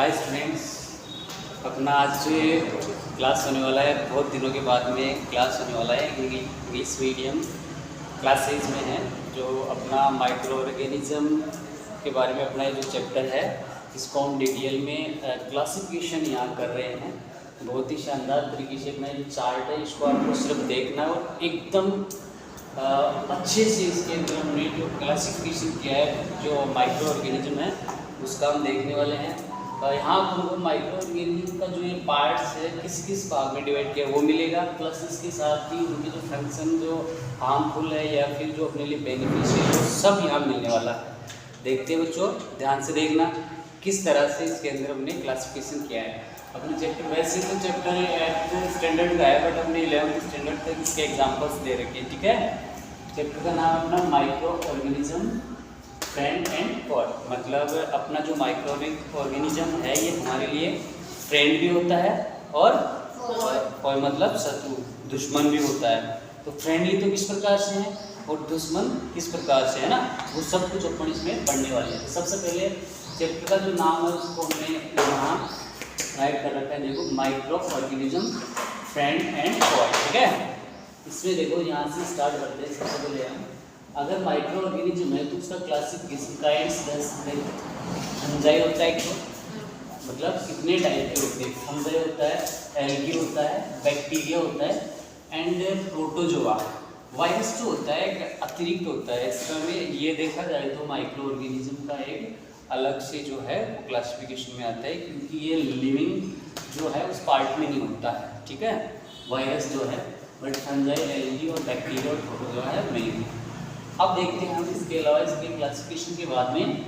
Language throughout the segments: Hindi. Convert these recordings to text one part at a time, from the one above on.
हाय स्टूडेंट्स, अपना आज जो ये क्लास होने वाला है, बहुत दिनों के बाद में क्लास होने वाला है। इंग्लिश मीडियम क्लासेज में है, जो अपना माइक्रो ऑर्गेनिज्म के बारे में अपना ये जो चैप्टर है, इसको हम डिटेल में क्लासिफिकेशन यहाँ कर रहे हैं। बहुत ही शानदार तरीके से अपना जो चार्ट है, इसको आपको सिर्फ देखना है और एकदम अच्छे से इसके अंदर हमने जो क्लासिफिकेशन किया है, जो माइक्रो ऑर्गेनिज्म है, उसका हम देखने वाले हैं। यहाँ हमको माइक्रो ऑर्गेनिज्म का जो ये पार्ट्स है, किस किस भाग में डिवाइड किया वो मिलेगा, प्लस इसके साथ ही उनके जो फंक्शन जो हार्मफुल है या फिर जो अपने लिए बेनिफिशियल है, सब यहाँ मिलने वाला है। देखते हैं बच्चों, ध्यान से देखना किस तरह से इसके अंदर हमने क्लासिफिकेशन किया है। अपने चैप्टर वैसे तो चैप्टर 8th स्टैंडर्ड का है, बट हमने 11th स्टैंडर्ड तक इसके एग्जाम्पल्स दे रखे हैं। ठीक है, चैप्टर का नाम अपना micro organism friend and for. मतलब अपना जो माइक्रो ऑर्गेनिज्म है, ये हमारे लिए फ्रेंड भी होता है और मतलब शत्रु, दुश्मन भी होता है। तो फ्रेंडली तो किस प्रकार से है और दुश्मन किस प्रकार से है ना, वो सब कुछ अपन इसमें पढ़ने वाले हैं। सबसे पहले चैप्टर का जो नाम है उसको हमने यहाँ राइट कर रखा है। देखो, micro organism friend and for. ठीक है, इसमें देखो यहाँ से स्टार्ट करते हैं। सबसे पहले हम अगर माइक्रो ऑर्गेनिज्म है तो उसका क्लासिफिकेशन काइंड्स 10 फंजाई होता है। तो मतलब कितने टाइप के होते हैं? फंजाई होता है, एल्गी होता है, बैक्टीरिया होता है एंड प्रोटोजोआ। वायरस जो होता है एक अतिरिक्त होता है। इसका में ये देखा जाए तो माइक्रो ऑर्गेनिज्म का एक अलग से जो है वो क्लासिफिकेशन में आता है, क्योंकि ये लिविंग जो है उस पार्ट में नहीं होता है। ठीक है, वायरस जो है, बट फंजाई, एल्गी और बैक्टीरिया और प्रोटोजोआ है मेन। अब देखते हैं हम इसके अलावा इसके क्लासिफिकेशन के बाद में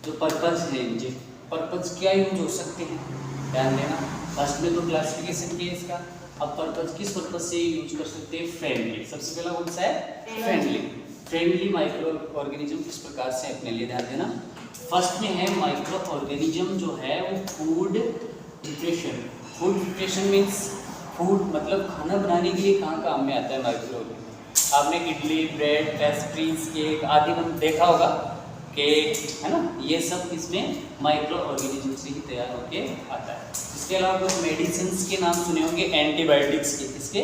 जो पर्पज है, इनके पर्पज क्या यूज हो सकते हैं, ध्यान देना। फर्स्ट में तो क्लासिफिकेशन किया इसका, अब पर्पज किस पर्पज से यूज कर सकते हैं? फ्रेंडली। सबसे पहला कौन सा है? फ्रेंडली। फ्रेंडली माइक्रो ऑर्गेनिज्म किस प्रकार से अपने लिए, ध्यान देना। फर्स्ट में है माइक्रो ऑर्गेनिज्म जो है वो food preparation. Food preparation means food मतलब खाना बनाने के लिए कहाँ काम में आता है माइक्रो ऑर्गेनिज्म। आपने इडली, ब्रेड, पेस्ट्रीज, केक आदि देखा होगा, केक है ना, ये सब इसमें माइक्रो ऑर्गेनिज्म से ही तैयार होके आता है। इसके अलावा कुछ मेडिसिन के नाम सुने होंगे, एंटीबायोटिक्स के। इसके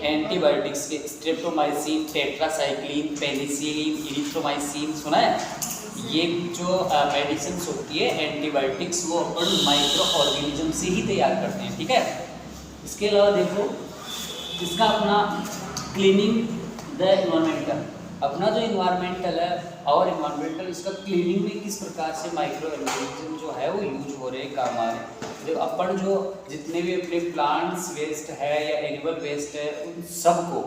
एंटीबायोटिक्स के स्ट्रेप्टोमाइसिन, टेट्रासाइक्लिन, पेनिसिलिन, इरिथ्रोमाइसिन सुना है। ये जो मेडिसिन होती है एंटीबायोटिक्स, वो अपन माइक्रो ऑर्गेनिज्म से ही तैयार करते हैं। ठीक है, इसके अलावा देखो इसका अपना क्लीनिंग द इन्वायरमेंटल, अपना जो इन्वायरमेंटल है और इन्वायरमेंटल, इसका क्लीनिंग में किस प्रकार से माइक्रो ऑर्गेनिज्म जो है वो यूज हो रहे हैं, काम आ रहे हैं। जो अपन जो जितने भी अपने प्लांट्स वेस्ट है या एनिमल वेस्ट है, उन सबको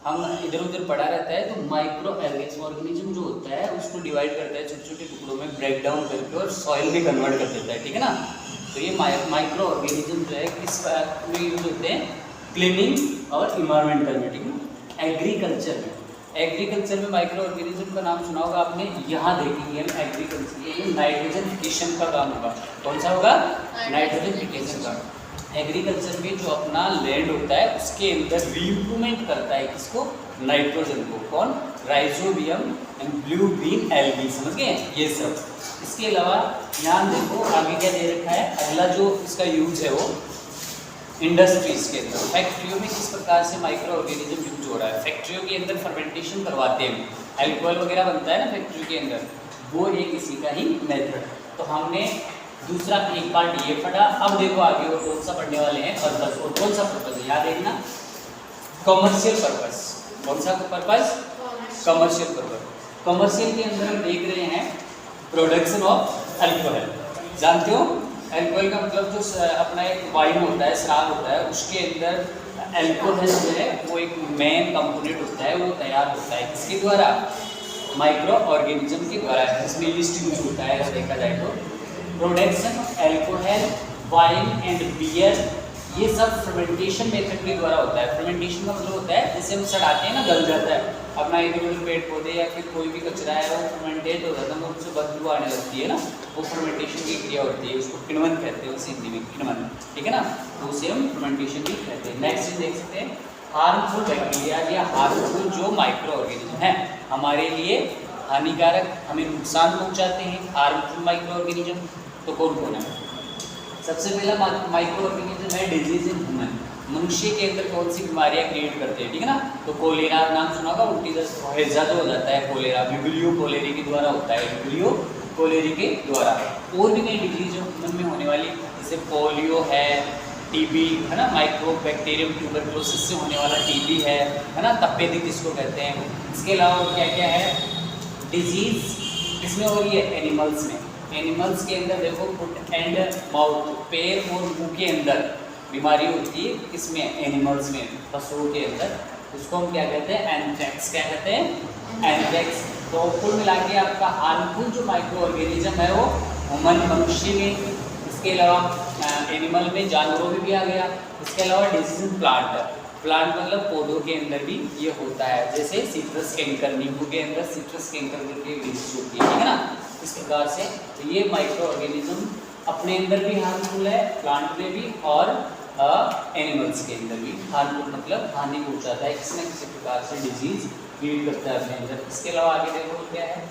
हम इधर उधर पड़ा रहता है, तो माइक्रो ऑर्गेनिज्म जो होता है उसको डिवाइड करता है छोटे छोटे टुकड़ों में, ब्रेक डाउन करके और सॉइल में कन्वर्ट कर देता है। ठीक है ना, तो ये माइक्रो ऑर्गेनिज्म जो है किस में यूज होते हैं? क्लीनिंग और इन्वायरमेंटल में। ठीक है, एग्रीकल्चर में माइक्रो ऑर्गेनिज्म का नाम सुना होगा आपने। यहाँ देखेंगे हम एग्रीकल्चर में नाइट्रोजन फिकेशन का काम होगा। कौन सा होगा? नाइट्रोजन फिकेशन का। एग्रीकल्चर में जो अपना लैंड होता है उसके अंदर रीइम्प्रूवमेंट करता है किसको? नाइट्रोजन को। कौन? Rhizobium and blue green algae, समझ गए ये सब। इसके अलावा यहाँ देखो आगे क्या दे रखा है। अगला जो इसका यूज है वो इंडस्ट्रीज के अंदर, फैक्ट्रियों में किस प्रकार से माइक्रो ऑर्गेनिज्म यूज हो रहा है। फैक्ट्रियों के अंदर फर्मेंटेशन करवाते हैं, अल्कोहल वगैरह बनता है ना फैक्ट्री के अंदर, वो एक इसी का ही मेथड। तो हमने दूसरा एक पार्ट ये पढ़ा। अब देखो आगे वो कौन सा पढ़ने वाले हैं, पर्पस। और कौन सा पर्पस है याद देखना, कॉमर्शियल पर्पस। कौन सा पर्पस? Commercial purpose. कॉमर्शियल के अंदर हम देख रहे हैं प्रोडक्शन ऑफ अल्कोहल। जानते हो अल्कोहल का मतलब जो अपना एक वाइन होता है, शराब होता है, उसके अंदर अल्कोहल जो है वो एक मेन कंपोनेंट होता है, वो तैयार होता है किसके द्वारा? माइक्रो ऑर्गेनिज्म के द्वारा। इसमें लिस्ट यूज होता है अगर देखा जाए तो। Production of alcohol, wine and beer, ये सब फर्मेंटेशन मेथड के द्वारा होता है। फर्मेंटेशन का मतलब होता है जैसे हम सड़ाते हैं ना, गल जाता है अपना इधर उधर पेड़ पौधे या फिर कोई भी कचरा है वो फर्मेंटेट हो जाता है, उससे बदबू आने लगती है ना, वो फर्मेंटेशन की क्रिया होती है। उसको किण्वन कहते हैं उस हिंदी में, किण्वन। ठीक है ना, तो उसे हम फर्मेंटेशन भी कहते हैं। नेक्स्ट चीज देख सकते हैं हार्मफुल बैक्टीरिया या हार्मफुल जो माइक्रो ऑर्गेनिज्म है हमारे लिए हानिकारक, हमें नुकसान पहुँचाते हैं, हार्मफुल माइक्रो ऑर्गेनिज्म। तो कौन कौन है? सबसे पहला माइक्रो ऑर्गेनिज्म है डिजीज इन ह्यूमन, मनुष्य के अंदर कौन सी बीमारियां क्रिएट करते हैं, ठीक है ना। तो कोलेरा नाम सुना होगा, उल्टी दस्त हैजा जो हो जाता है कोलेरा विब्रियो कोलेरी के द्वारा होता है, विब्रियो कोलेरी के द्वारा। और भी कई डिजीज जो ह्यूमन में होने वाली, जैसे पोलियो है, टीबी है ना, माइक्रो बैक्टीरियम ट्यूबरकुलोसिस से होने वाला टीबी है ना, तपेदिक जिसको कहते हैं। इसके अलावा क्या क्या है डिजीज इसमें हो रही है एनिमल्स में। एनिमल्स के अंदर देखो फुट एंड माउथ, पैर और मुंह के अंदर बीमारी होती है, किसमें? एनिमल्स में, पशुओं के अंदर। उसको हम क्या कहते हैं? एंथ्रेक्स। क्या कहते हैं? एंथ्रेक्स। तो कुल मिला के आपका हार्मफुल जो माइक्रो ऑर्गेनिज्म है वो ह्यूमन मनुष्य में, इसके अलावा एनिमल में, जानवरों में भी आ गया। इसके अलावा डिजीज प्लांट, प्लांट मतलब पौधों के अंदर भी ये होता है, जैसे सिट्रस कैंकर, नींबू के अंदर सिट्रस कैंकर करके डिजीज होती है, ठीक है ना। इस प्रकार से तो ये माइक्रो ऑर्गेनिज्म अपने अंदर भी हार्मफुल है, प्लांट में भी और एनिमल्स के अंदर भी हार्मफुल, मतलब हानि पहुंचाता है, किसी न किसी प्रकार से डिजीज क्रिएट करता है अपने अंदर। इसके अलावा आगे देखो क्या है,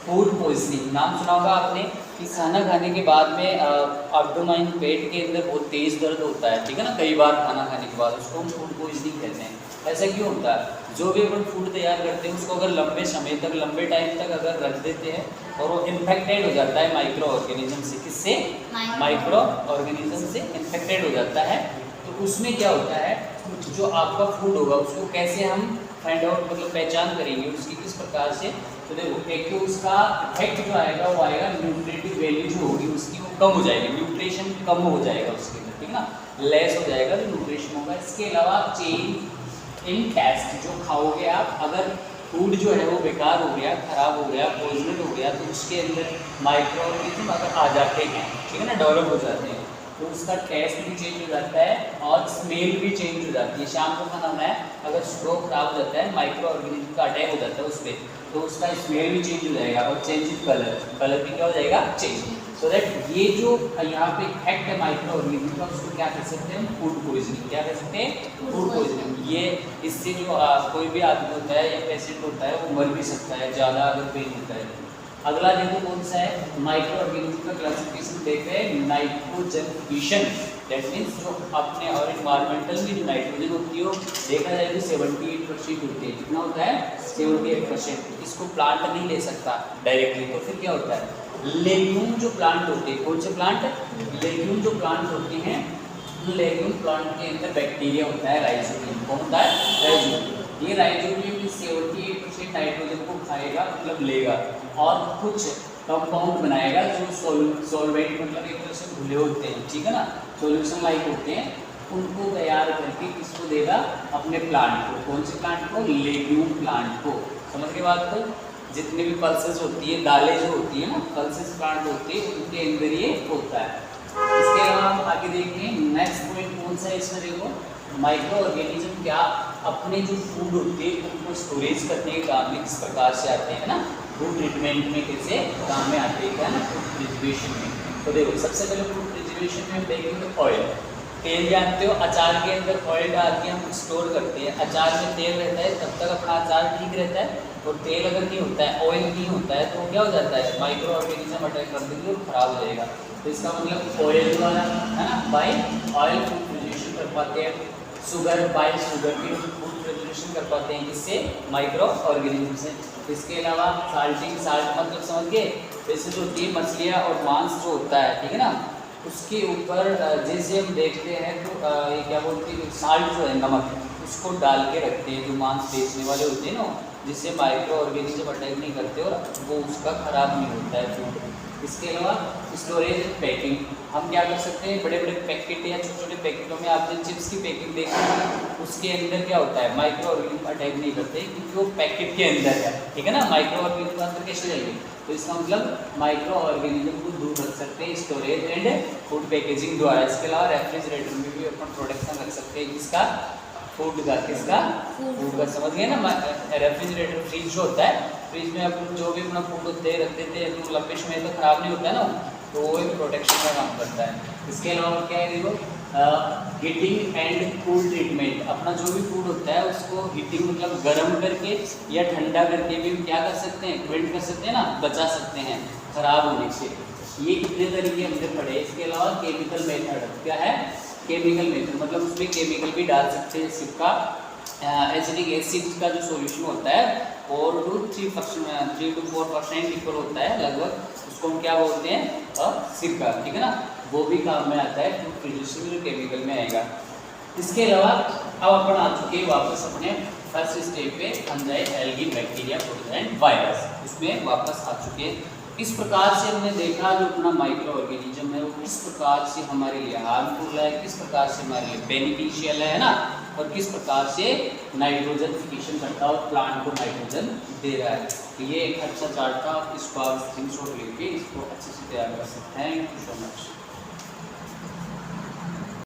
फूड पॉइजनिंग। नाम सुना होगा आपने कि खाना खाने के बाद में एब्डोमेन, पेट के अंदर बहुत तेज़ दर्द होता है, ठीक है ना, कई बार खाना खाने के बाद, उसको हम फूड पॉइजनिंग कहते हैं। ऐसा क्यों होता है? जो भी अपन फूड तैयार करते हैं उसको अगर लंबे समय तक, लंबे टाइम तक अगर रख देते हैं और वो इन्फेक्टेड हो जाता है माइक्रो ऑर्गेनिज्म से, किससे? माइक्रो ऑर्गेनिज्म से इन्फेक्टेड हो जाता है, तो उसमें क्या होता है, जो आपका फूड होगा उसको कैसे हम फाइंड आउट, मतलब पहचान करेंगे उसकी किस प्रकार से? तो देखो, एक तो उसका इफेक्ट जो आएगा वो आएगा, न्यूट्रिटिव वैल्यू जो होगी उसकी वो कम हो जाएगी, न्यूट्रिशन कम हो जाएगा उसके अंदर, ठीक है ना, लेस हो जाएगा तो न्यूट्रिशन होगा। इसके अलावा चेंज इन टेस्ट, जो खाओगे आप, अगर फूड जो है वो बेकार हो गया, खराब हो गया, पॉइजनड हो गया, तो उसके अंदर माइक्रो ऑर्गेनिज्म अगर आ जाते हैं, ठीक है ना, डेवलप हो जाते हैं, तो उसका टेस्ट भी चेंज हो जाता है और स्मेल भी चेंज हो जाती है। शाम को खाना बनाया, अगर स्टोव खराब हो जाता है, माइक्रो ऑर्गेनिज्म का अटैक हो जाता है उस पर, तो उसका स्मेल भी चेंज हो जाएगा और चेंज इन कलर, कलर भी क्या हो जाएगा? चेंज। सो दैट ये जो यहाँ पे इफेक्ट है माइक्रो ऑर्गेनिज्म का, उसको क्या कह सकते हैं? Food poisoning. क्या कह सकते हैं? Food poisoning. ये इससे जो कोई भी आदमी होता है या पेशेंट होता है वो मर भी सकता है, ज़्यादा अगर पेन होता है। अगला देखो कौन सा है, माइक्रो ऑर्गेनिज्म का क्लासिफिकेशन देख रहे हैं, नाइट्रोजन फिशन। दैट मीन्स जो अपने और इन्वायरमेंटल में जो नाइट्रोजन होती है वो देखा जाए तो 78% होती है। कितना होता है? 78%। इसको प्लांट नहीं ले सकता डायरेक्टली, तो फिर क्या होता है? लेग्यूम जो प्लांट होते हैं, कौन से प्लांट? लेग्यूम जो प्लांट होते हैं, लेग्यूम प्लांट के अंदर बैक्टीरिया होता है राइजोबियम। कौन होता है? राइजोबियम। ये राइजोबियम 78% नाइट्रोजन को खाएगा, मतलब लेगा, और कुछ कंपाउंड बनाएगा जो सॉल्वेंट, मतलब एक तरह से घुले होते हैं, ठीक है ना, सॉल्यूशन लाइक होते हैं, उनको तैयार करके किसको देगा? अपने प्लांट को। कौन से प्लांट को? लेग्यूम प्लांट को। समझ के बात को? जितने भी पल्सेस होती है, दालें जो होती है ना, पल्सेस प्लांट होती है, उनके अंदर ये होता है। इसके अलावा हम आगे देखें, नेक्स्ट पॉइंट कौन सा है इसमें? देखो, माइक्रो ऑर्गेनिज्म क्या अपने जो फूड होते हैं उनको स्टोरेज करने के काम में किस प्रकार से आते हैं ना, फूड ट्रीटमेंट में कैसे काम में आते हैं, क्या ना, फूड प्रिजर्वेशन में। तो देखो, सबसे पहले फूड प्रिजर्वेशन में हम देखेंगे ऑयल। तेल जानते हो, अचार के अंदर ऑयल डाल के हम स्टोर करते हैं। अचार में तेल रहता है तब तक अपना अचार ठीक रहता है, और तेल अगर नहीं होता है, ऑयल नहीं होता है, तो क्या हो जाता है? माइक्रो ऑर्गेनिज्म अटैक कर देंगे और खराब हो जाएगा। तो इसका मतलब ऑयल द्वारा, है ना, बाय ऑयल फूड प्रिजर्वेशन कर पाते हैं। शुगर, बाय शुगर भी फूड प्रिजर्वेशन कर पाते हैं, जिससे माइक्रो ऑर्गेनिज्म से। इसके अलावा साल्टिंग, साल्ट मतलब समझ गए, जैसे जो होती है मछलियाँ और मांस जो होता है, ठीक है ना, उसके ऊपर जैसे हम देखते हैं तो ये क्या बोलते हैं, साल्ट जो है, नमक, उसको डाल के रखते हैं जो मांस बेचने वाले होते हैं ना, जिससे माइक्रो ऑर्गेनिज्म अटैक नहीं करते और वो उसका खराब नहीं होता है फूड। इसके अलावा स्टोरेज एंड पैकिंग, हम क्या कर सकते हैं? बड़े बड़े पैकेट या छोटे छोटे पैकेटों में आपने चिप्स की पैकिंग देखी है, उसके अंदर क्या होता है? माइक्रो ऑर्गेनिज्म अटैक नहीं करते, क्योंकि वो पैकेट के अंदर है, ठीक है ना। माइक्रो ऑर्गेनिज्म अंदर कैसे जाएंगे? तो इसका मतलब माइक्रो ऑर्गेनिज्म को दूर रख सकते हैं स्टोरेज एंड फूड पैकेजिंग द्वारा। इसके अलावा रेफ्रिजरेटर में भी अपन प्रोडक्शन रख सकते हैं, जिसका फूड का, किसका? फूड का। समझ गए ना, रेफ्रिजरेटर फ्रिज जो होता है, फ्रिज में अपन जो भी अपना फूड होते हैं रख देते हैं, तो लंबे समय तो खराब नहीं होता है ना, तो वो एक प्रोटेक्शन का काम करता है। इसके अलावा क्या है? देखो, हीटिंग एंड कूल ट्रीटमेंट। अपना जो भी फूड होता है उसको हीटिंग मतलब गर्म करके या ठंडा करके भी क्या कर सकते हैं, प्रिवेंट कर सकते हैं ना, बचा सकते हैं खराब होने से। ये कितने तरीके हमने पढ़े। इसके अलावा केमिकल मेथड क्या है, केमिकल मेथड मतलब उसमें केमिकल भी डाल सकते हैं। सिरका एसिडिक एसिड का जो सॉल्यूशन होता है 4 to 3% इक्वल होता है लगभग, उसको हम क्या बोलते हैं, सिरका, ठीक है ना, वो भी काम में आता है फूड प्रिजर्वेशन जो केमिकल में आएगा। इसके अलावा अब अपन आ चुके हैं वापस अपने फर्स्ट स्टेप पे, हम जाए algae, bacteria, protozoa and virus, इसमें वापस आ चुके हैं। इस प्रकार से हमने देखा जो अपना माइक्रो ऑर्गेनिज्म है वो किस प्रकार से हमारे लिए हार्मफुल है, किस प्रकार से हमारे लिए बेनिफिशियल है ना, और किस प्रकार से नाइट्रोजन फिकेशन करता है और प्लांट को नाइट्रोजन दे रहा है। तो ये एक अच्छा चार्ट था, इसको आप स्क्रीनशॉट लेके इसको अच्छे से तैयार कर सकते हैं। Thank you so much.